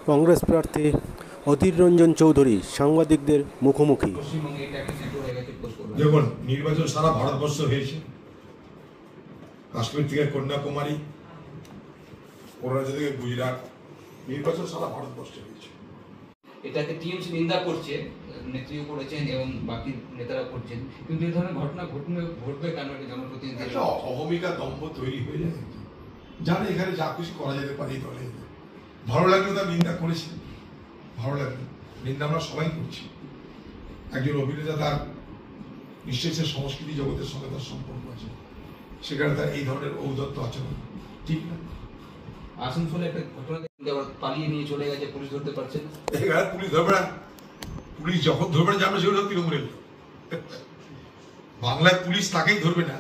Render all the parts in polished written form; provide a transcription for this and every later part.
কংগ্রেস প্রার্থী অধীর রঞ্জন চৌধুরী সাংবাদিকদের মুখোমুখি। দেখুন, নির্বাচন সারা ভারতবর্ষ হয়েছে, কাশ্মীর থেকে কন্যাকুমারী, অরুণাচল থেকে গুজরাট, নির্বাচন সারা ভারতবর্ষে হয়েছে। এটাকে টিএমসি নিন্দা করছে, নেত্রীও করেছেন এবং বাকি নেতারা করছেন, কিন্তু এই ধরনের ঘটনা ঘটবে কেন? এটা জনপ্রতিনিধি অহমিকা দম্ভ তৈরি হয়ে যায়, জানে এখানে যা খুশি করা যেতে পারে দলে। ভালো লাগলো তার নিন্দা করেছি, ভালো লাগলো, নিন্দা আমরা সবাই করছি। একজন অভিনেতা, তার নিশ্চয়ই সে সংস্কৃতি জগতের সঙ্গে তার সম্পর্ক আছে, সেখানে তার এই ধরনের ঔদ্ধত্য আচরণ ঠিক না। আসানসোলে একটা ঘটনা পালিয়ে নিয়ে চলে গেছে, পুলিশ ধরতে পারছে না। পুলিশ ধরবে না, পুলিশ যখন ধরবে না যাবে সেগুলো তৃণমূলের। বাংলায় পুলিশ তাকেই ধরবে না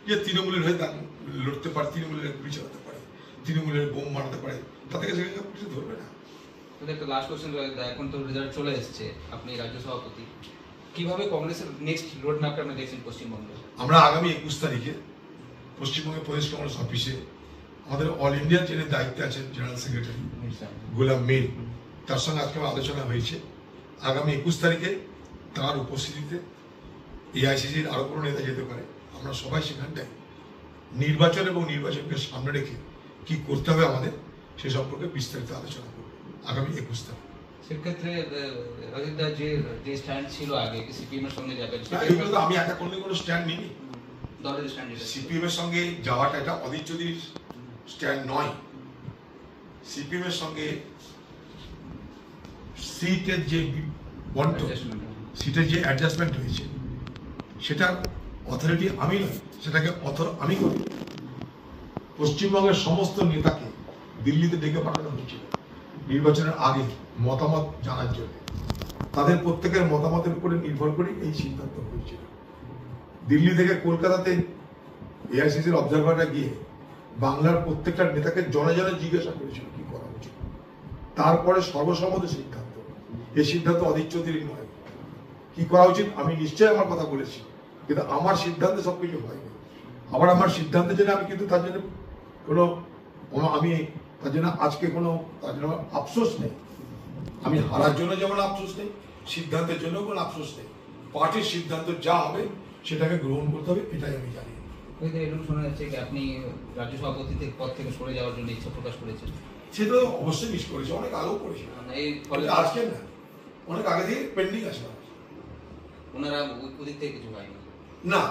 যে তৃণমূলের হয়ে তাকে লড়তে পারে, তৃণমূলের গুলি চালাতে পারে, তৃণমূলের বোম মারতে পারে, তাদেরকে সেখানে পুলিশ ধরবে না। একটা লাস্ট কোশ্চেন, এখন তো রেজাল্ট চলে এসেছে, আপনি রাজ্য সভাপতি, কিভাবে কংগ্রেসের নেক্সট রোড ম্যাপটা আপনি দেখছেন পশ্চিমবঙ্গে? আমরা আগামী 21 তারিখে পশ্চিমবঙ্গের প্রদেশ কংগ্রেস অফিসে আমাদের অল ইন্ডিয়া যিনি দায়িত্বে আছেন জেনারেল সেক্রেটারি গোলাম মীর, তার সঙ্গে আজকে আলোচনা হয়েছে। আগামী 21 তারিখে তার উপস্থিতিতে এআইসিসির আরো কোনো নেতা যেতে পারে, আমরা সবাই সেখানটায় নির্বাচন এবং নির্বাচনকে সামনে রেখে কি করতে হবে আমাদের সে সম্পর্কে বিস্তারিত আলোচনা করব আগামী 21 তারিখ। সেক্ষেত্রে অজিতদা যে স্ট্যান্ড ছিল আগে, সিপিএম এর সঙ্গে যাবেন, আমি একা করলে কোনো স্ট্যান্ড নিই, দলের স্ট্যান্ড সিপিএম এর সঙ্গে যাওয়াটা এটা অধীর চৌধুরীর স্ট্যান্ড নয়। সিপিএম এর সঙ্গে সিটের যে বন্টন, সিটের যে অ্যাডজাস্টমেন্ট হয়েছে, সেটা অথরিটি আমি নয়, সেটাকে আমি করি। পশ্চিমবঙ্গের সমস্ত নেতাকে দিল্লিতে ডেকে পাঠানো হয়েছিল নির্বাচনের আগে মতামত জানার জন্য। তাদের প্রত্যেকের মতামতের উপরে নির্ভর করে এই সিদ্ধান্ত হয়েছিল। দিল্লি থেকে কলকাতাতে এআইসিসির অবজারভাররা গিয়ে বাংলার প্রত্যেকটা নেতাকে জনে জনে জিজ্ঞাসা করেছিল কি করা উচিত, তারপরে সর্বসম্মত সিদ্ধান্ত। এই সিদ্ধান্ত অধীর চৌধুরীর নয়, কি করা উচিত আমি নিশ্চয়ই আমার কথা বলেছি, কিন্তু আমার সিদ্ধান্তে সবকিছু হয়নি। আবার আমার সিদ্ধান্তের জন্য আমি কিন্তু তার জন্য আমি তার জন্য আজকে তার জন্য আফসোস নেই। আমি হারার জন্য যেমন আফসোস নেই, সিদ্ধান্তের জন্য কোনো আফসোস নেই। পার্টির সিদ্ধান্ত যা হবে সেটাকে গ্রহণ করতে হবে, এটাই আমি জানি। এরকম শোনা যাচ্ছে কি আপনি রাজ্য সভাপতি পদ থেকে সরে যাওয়ার জন্য ইচ্ছা প্রকাশ করেছেন? সেটা অবশ্যই মিস করেছে, অনেক আগেও করেছে, এই ফলে আজকে না, অনেক আগে থেকে পেন্ডিং আছে। ওনারা ওদিক থেকে কিছু হয়নি না।